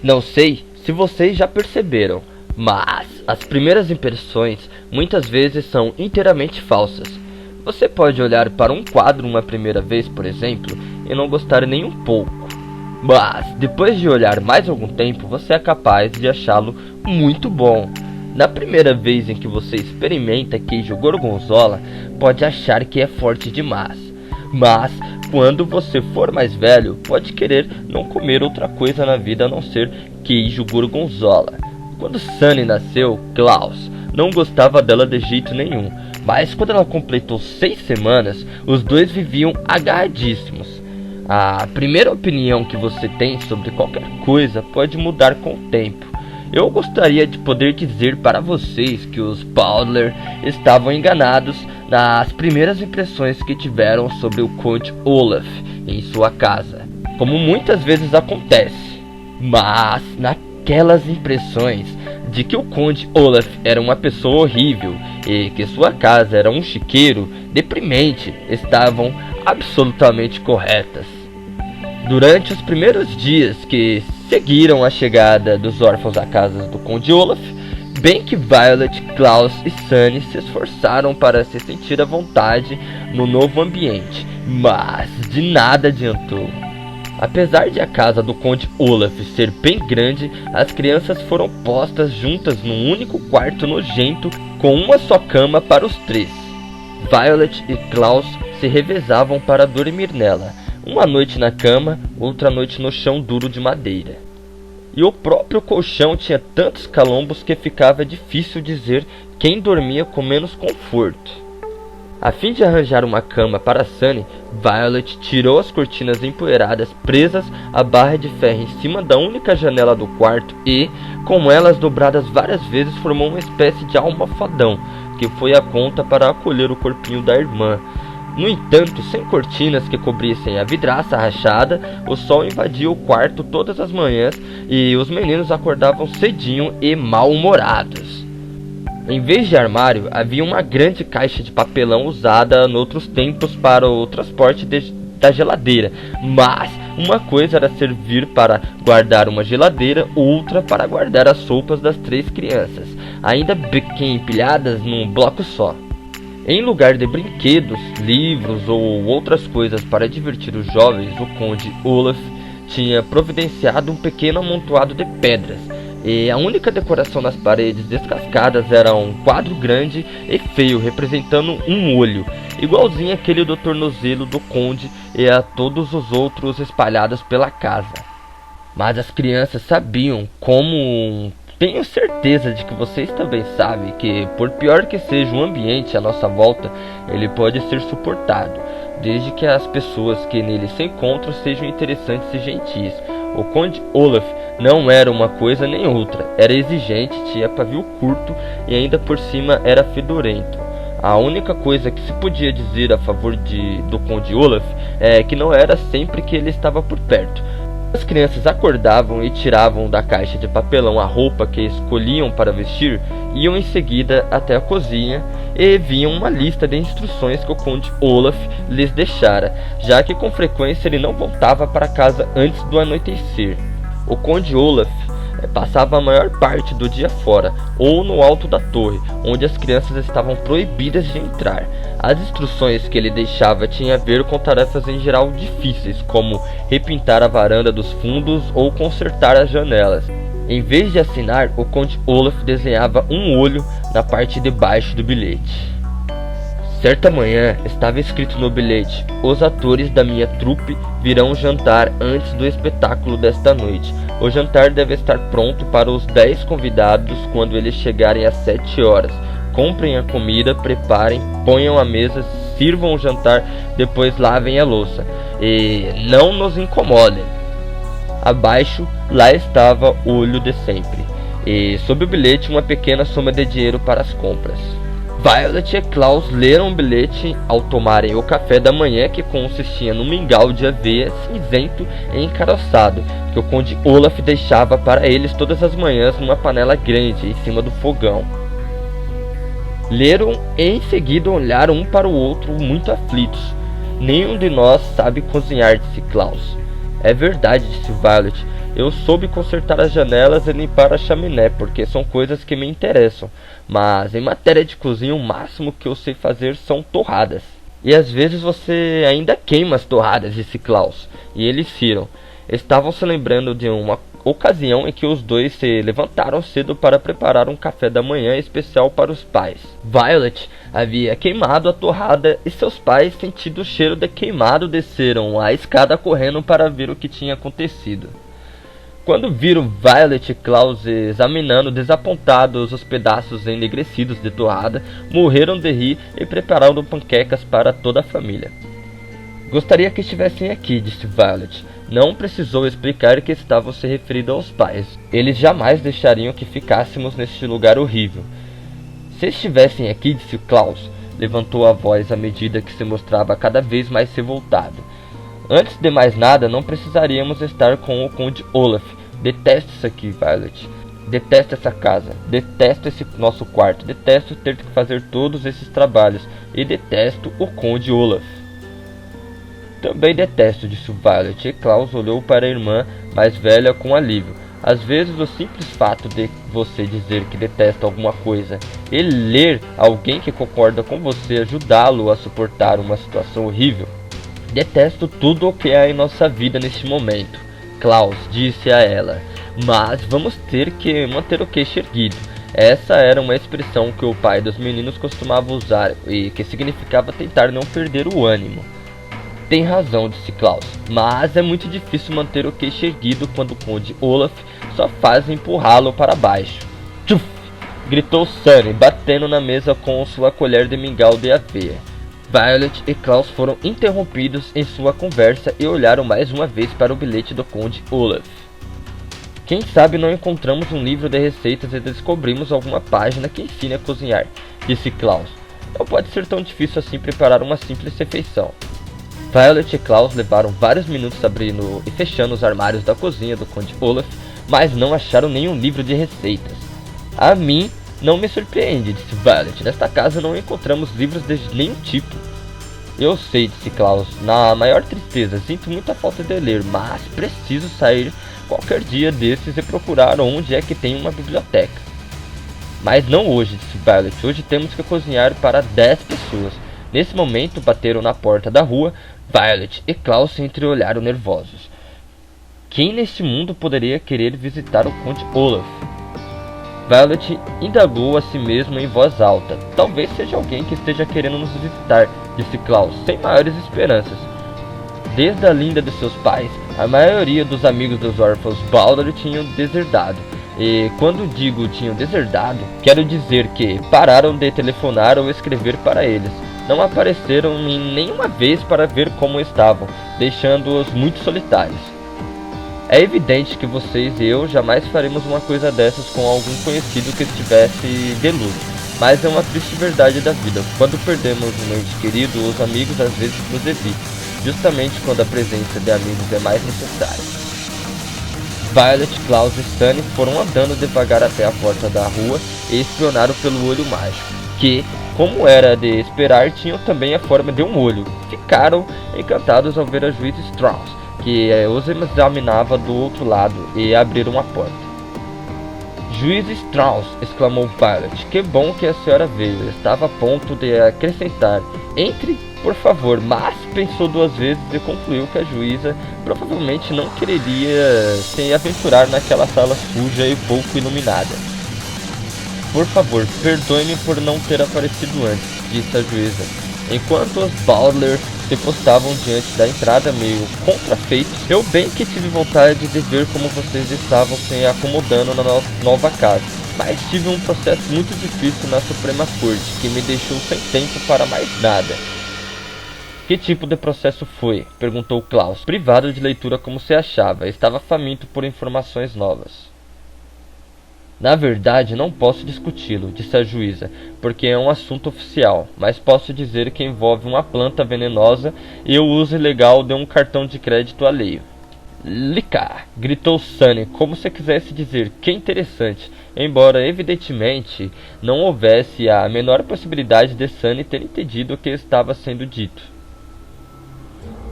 Não sei se vocês já perceberam, mas as primeiras impressões muitas vezes são inteiramente falsas. Você pode olhar para um quadro uma primeira vez, por exemplo, e não gostar nem um pouco. Mas depois de olhar mais algum tempo, você é capaz de achá-lo muito bom. Na primeira vez em que você experimenta queijo gorgonzola, pode achar que é forte demais. Mas quando você for mais velho, pode querer não comer outra coisa na vida a não ser queijo gorgonzola. Quando Sunny nasceu, Klaus não gostava dela de jeito nenhum. Mas quando ela completou 6 semanas, os dois viviam agarradíssimos. A primeira opinião que você tem sobre qualquer coisa pode mudar com o tempo. Eu gostaria de poder dizer para vocês que os Powder estavam enganados nas primeiras impressões que tiveram sobre o Conde Olaf em sua casa, como muitas vezes acontece. Mas naquelas impressões de que o Conde Olaf era uma pessoa horrível e que sua casa era um chiqueiro deprimente estavam absolutamente corretas. Durante os primeiros dias que seguiram a chegada dos órfãos à casa do Conde Olaf, bem que Violet, Klaus e Sunny se esforçaram para se sentir à vontade no novo ambiente, mas de nada adiantou. Apesar de a casa do Conde Olaf ser bem grande, as crianças foram postas juntas num único quarto nojento com uma só cama para os 3. Violet e Klaus se revezavam para dormir nela, uma noite na cama, outra noite no chão duro de madeira. E o próprio colchão tinha tantos calombos que ficava difícil dizer quem dormia com menos conforto. A fim de arranjar uma cama para Sunny, Violet tirou as cortinas empoeiradas presas à barra de ferro em cima da única janela do quarto e, com elas dobradas várias vezes, formou uma espécie de almofadão, que foi a conta para acolher o corpinho da irmã. No entanto, sem cortinas que cobrissem a vidraça rachada, o sol invadia o quarto todas as manhãs e os meninos acordavam cedinho e mal-humorados. Em vez de armário, havia uma grande caixa de papelão usada noutros tempos para o transporte da geladeira, mas uma coisa era servir para guardar uma geladeira, outra para guardar as roupas das 3 crianças, ainda bem empilhadas num bloco só. Em lugar de brinquedos, livros ou outras coisas para divertir os jovens, o Conde Olaf tinha providenciado um pequeno amontoado de pedras, e a única decoração nas paredes descascadas era um quadro grande e feio representando um olho, igualzinho àquele do tornozelo do conde e a todos os outros espalhados pela casa. Mas as crianças sabiam como... Tenho certeza de que vocês também sabem que, por pior que seja o ambiente à nossa volta, ele pode ser suportado, desde que as pessoas que nele se encontram sejam interessantes e gentis. O Conde Olaf não era uma coisa nem outra, era exigente, tinha pavio curto e ainda por cima era fedorento. A única coisa que se podia dizer a favor do Conde Olaf é que não era sempre que ele estava por perto. As crianças acordavam e tiravam da caixa de papelão a roupa que escolhiam para vestir, iam em seguida até a cozinha e viam uma lista de instruções que o Conde Olaf lhes deixara, já que com frequência ele não voltava para casa antes do anoitecer. O Conde Olaf passava a maior parte do dia fora, ou no alto da torre, onde as crianças estavam proibidas de entrar. As instruções que ele deixava tinham a ver com tarefas em geral difíceis, como repintar a varanda dos fundos ou consertar as janelas. Em vez de assinar, o Conde Olaf desenhava um olho na parte de baixo do bilhete. Certa manhã estava escrito no bilhete: os atores da minha trupe virão jantar antes do espetáculo desta noite. O jantar deve estar pronto para os 10 convidados quando eles chegarem às 7 horas. Comprem a comida, preparem, ponham a mesa, sirvam o jantar, depois lavem a louça. E não nos incomodem. Abaixo, lá estava o olho de sempre. E sob o bilhete uma pequena soma de dinheiro para as compras. Violet e Klaus leram o bilhete ao tomarem o café da manhã, que consistia num mingau de aveia cinzento e encaroçado, que o Conde Olaf deixava para eles todas as manhãs numa panela grande em cima do fogão. Leram e em seguida olharam um para o outro muito aflitos. Nenhum de nós sabe cozinhar, disse Klaus. É verdade, disse Violet. Eu soube consertar as janelas e limpar a chaminé, porque são coisas que me interessam. Mas em matéria de cozinha, o máximo que eu sei fazer são torradas. E às vezes você ainda queima as torradas, disse Klaus. E eles riram. Estavam se lembrando de uma ocasião em que os dois se levantaram cedo para preparar um café da manhã especial para os pais. Violet havia queimado a torrada e seus pais, sentindo o cheiro de queimado, desceram a escada correndo para ver o que tinha acontecido. Quando viram Violet e Klaus examinando desapontados os pedaços ennegrecidos de torrada, morreram de rir e prepararam panquecas para toda a família. Gostaria que estivessem aqui, disse Violet. Não precisou explicar que estavam se referindo aos pais. Eles jamais deixariam que ficássemos neste lugar horrível. Se estivessem aqui, disse Klaus, levantou a voz à medida que se mostrava cada vez mais revoltado. Antes de mais nada, não precisaríamos estar com o Conde Olaf. Detesto isso aqui, Violet. Detesto essa casa. Detesto esse nosso quarto. Detesto ter que fazer todos esses trabalhos. E detesto o Conde Olaf. Também detesto, disse Violet, e Klaus olhou para a irmã mais velha com alívio. Às vezes o simples fato de você dizer que detesta alguma coisa e ler alguém que concorda com você ajudá-lo a suportar uma situação horrível. Detesto tudo o que há em nossa vida neste momento, Klaus disse a ela, mas vamos ter que manter o queixo erguido. Essa era uma expressão que o pai dos meninos costumava usar e que significava tentar não perder o ânimo. Tem razão, disse Klaus, mas é muito difícil manter o queixo erguido quando o Conde Olaf só faz empurrá-lo para baixo. Tchuf! Gritou Sunny, batendo na mesa com sua colher de mingau de aveia. Violet e Klaus foram interrompidos em sua conversa e olharam mais uma vez para o bilhete do Conde Olaf. Quem sabe não encontramos um livro de receitas e descobrimos alguma página que ensine a cozinhar, disse Klaus. Não pode ser tão difícil assim preparar uma simples refeição. Violet e Klaus levaram vários minutos abrindo e fechando os armários da cozinha do Conde Olaf, mas não acharam nenhum livro de receitas. A mim não me surpreende, disse Violet. Nesta casa não encontramos livros de nenhum tipo. Eu sei, disse Klaus, na maior tristeza. Sinto muita falta de ler, mas preciso sair qualquer dia desses e procurar onde é que tem uma biblioteca. Mas não hoje, disse Violet. Hoje temos que cozinhar para 10 pessoas. Nesse momento, bateram na porta da rua. Violet e Klaus se entreolharam nervosos. Quem neste mundo poderia querer visitar o Conde Olaf? Violet indagou a si mesma em voz alta. Talvez seja alguém que esteja querendo nos visitar, disse Klaus, sem maiores esperanças. Desde a linda de seus pais, a maioria dos amigos dos órfãos Baldur tinham deserdado. E quando digo tinham deserdado, quero dizer que pararam de telefonar ou escrever para eles. Não apareceram nenhuma vez para ver como estavam, deixando-os muito solitários. É evidente que vocês e eu jamais faremos uma coisa dessas com algum conhecido que estivesse de luto, mas é uma triste verdade da vida. Quando perdemos um ente querido, os amigos às vezes nos evitam, justamente quando a presença de amigos é mais necessária. Violet, Klaus e Sunny foram andando devagar até a porta da rua e espionaram pelo olho mágico, que, como era de esperar, tinham também a forma de um olho. Ficaram encantados ao ver a juíza Strauss, que os examinava do outro lado, e abriram a porta. Juiz Strauss, exclamou Violet, que bom que a senhora veio. Estava a ponto de acrescentar, entre, por favor, mas pensou duas vezes e concluiu que a juíza provavelmente não quereria se aventurar naquela sala suja e pouco iluminada. Por favor, perdoe-me por não ter aparecido antes, disse a juíza, enquanto os Baldur se postavam diante da entrada meio contrafeitos. Eu bem que tive vontade de ver como vocês estavam se acomodando na nova casa, mas tive um processo muito difícil na Suprema Corte, que me deixou sem tempo para mais nada. Que tipo de processo foi? Perguntou Klaus, privado de leitura como se achava. Estava faminto por informações novas. Na verdade, não posso discuti-lo, disse a juíza, porque é um assunto oficial, mas posso dizer que envolve uma planta venenosa e o uso ilegal de um cartão de crédito alheio. Lica! Gritou Sunny, como se quisesse dizer, que interessante, embora evidentemente não houvesse a menor possibilidade de Sunny ter entendido o que estava sendo dito.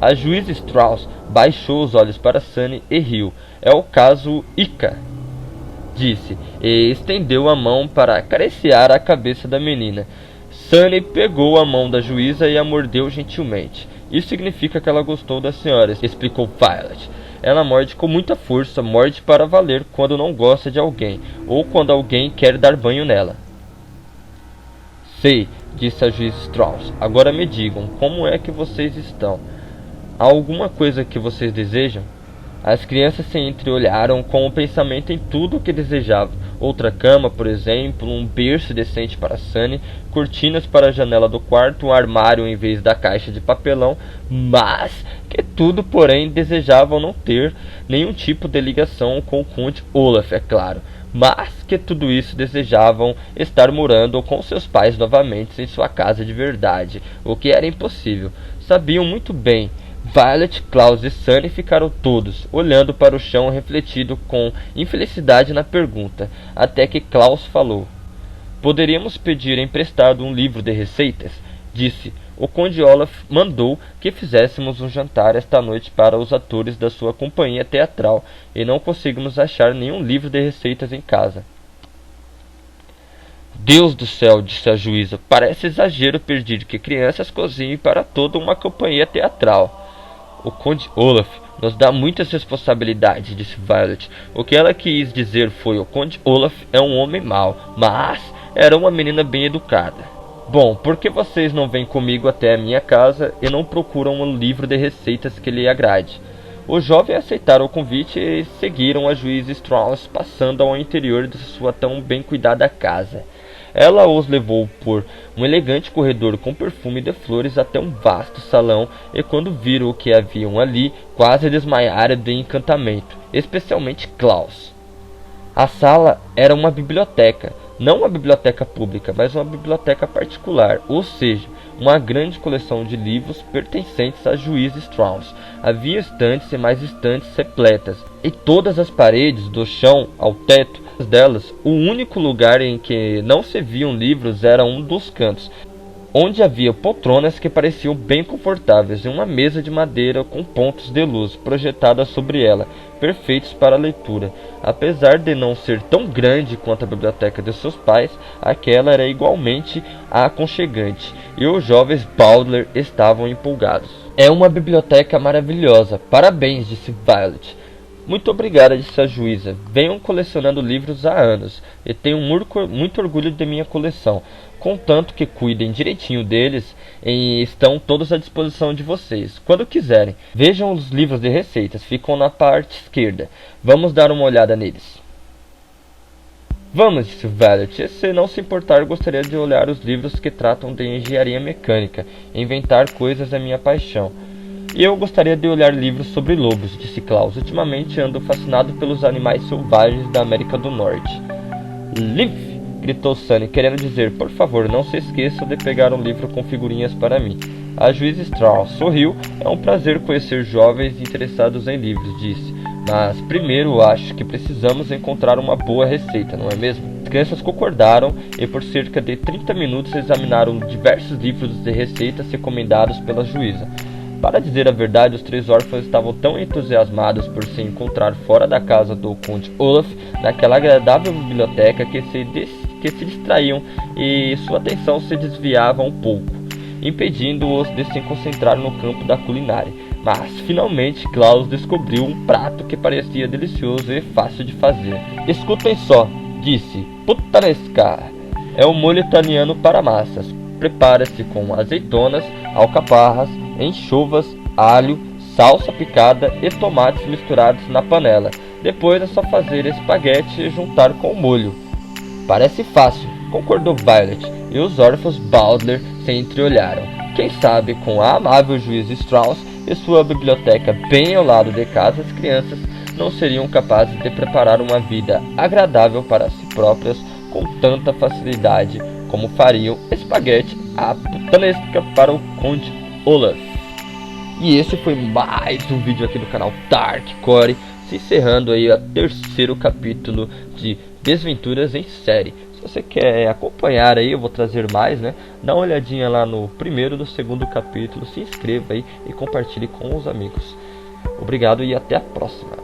A juíza Strauss baixou os olhos para Sunny e riu. É o caso Ica, disse, e estendeu a mão para acariciar a cabeça da menina. Sunny pegou a mão da juíza e a mordeu gentilmente. Isso significa que ela gostou da senhora, explicou Violet. Ela morde com muita força, morde para valer quando não gosta de alguém, ou quando alguém quer dar banho nela. Sei, disse a juíza Strauss. Agora me digam, como é que vocês estão? Há alguma coisa que vocês desejam? As crianças se entreolharam com o pensamento em tudo o que desejavam. Outra cama, por exemplo, um berço decente para Sunny, cortinas para a janela do quarto, um armário em vez da caixa de papelão, mas que tudo, porém, desejavam não ter nenhum tipo de ligação com o Conde Olaf, é claro. Mas que tudo isso desejavam estar morando com seus pais novamente em sua casa de verdade, o que era impossível. Sabiam muito bem. Violet, Klaus e Sunny ficaram todos, olhando para o chão refletido com infelicidade na pergunta, até que Klaus falou. Poderíamos pedir emprestado um livro de receitas? Disse. O Conde Olaf mandou que fizéssemos um jantar esta noite para os atores da sua companhia teatral, e não conseguimos achar nenhum livro de receitas em casa. Deus do céu, disse a juíza, parece exagero pedir que crianças cozinhem para toda uma companhia teatral. O Conde Olaf nos dá muitas responsabilidades, disse Violet. O que ela quis dizer foi: o Conde Olaf é um homem mau, mas era uma menina bem educada. Bom, por que vocês não vêm comigo até a minha casa e não procuram um livro de receitas que lhe agrade? Os jovens aceitaram o convite e seguiram a juíza Strauss, passando ao interior de sua tão bem cuidada casa. Ela os levou por um elegante corredor com perfume de flores até um vasto salão, e quando viram o que haviam ali, quase desmaiaram de encantamento, especialmente Klaus. A sala era uma biblioteca, não uma biblioteca pública, mas uma biblioteca particular, ou seja, uma grande coleção de livros pertencentes à juíza Strauss. Havia estantes e mais estantes repletas, e todas as paredes, do chão ao teto delas, o único lugar em que não se viam livros era um dos cantos, onde havia poltronas que pareciam bem confortáveis e uma mesa de madeira com pontos de luz projetada sobre ela, perfeitos para a leitura. Apesar de não ser tão grande quanto a biblioteca de seus pais, aquela era igualmente aconchegante, e os jovens Baldler estavam empolgados. É uma biblioteca maravilhosa, parabéns, disse Violet. Muito obrigada, disse a juíza. Venho colecionando livros há anos, e tenho muito orgulho de minha coleção. Contanto que cuidem direitinho deles, e estão todos à disposição de vocês, quando quiserem. Vejam os livros de receitas, ficam na parte esquerda. Vamos dar uma olhada neles. Vamos, disse Violet. Se não se importar, gostaria de olhar os livros que tratam de engenharia mecânica. Inventar coisas é minha paixão. E eu gostaria de olhar livros sobre lobos, disse Klaus. Ultimamente ando fascinado pelos animais selvagens da América do Norte. Liv! Gritou Sunny, querendo dizer, por favor, não se esqueçam de pegar um livro com figurinhas para mim. A juíza Strauss sorriu. É um prazer conhecer jovens interessados em livros, disse. Mas primeiro acho que precisamos encontrar uma boa receita, não é mesmo? As crianças concordaram e por cerca de 30 minutos examinaram diversos livros de receitas recomendados pela juíza. Para dizer a verdade, os três órfãos estavam tão entusiasmados por se encontrar fora da casa do Conde Olaf, naquela agradável biblioteca, que se distraíam e sua atenção se desviava um pouco, impedindo-os de se concentrar no campo da culinária. Mas, finalmente, Klaus descobriu um prato que parecia delicioso e fácil de fazer. Escutem só, disse, puttanesca. É um molho italiano para massas. Prepara-se com azeitonas, alcaparras, anchovas, alho, salsa picada e tomates misturados na panela. Depois é só fazer espaguete e juntar com o molho. Parece fácil, concordou Violet, e os órfãos Baldler se entreolharam. Quem sabe, com a amável juíza Strauss e sua biblioteca bem ao lado de casa, as crianças não seriam capazes de preparar uma vida agradável para si próprias com tanta facilidade como fariam espaguete à puttanesca para o Conde Olaf. E esse foi mais um vídeo aqui do canal Dark Core, se encerrando aí o terceiro capítulo de Desventuras em Série. Se você quer acompanhar aí, eu vou trazer mais, né? Dá uma olhadinha lá no primeiro e no segundo capítulo, se inscreva aí e compartilhe com os amigos. Obrigado e até a próxima.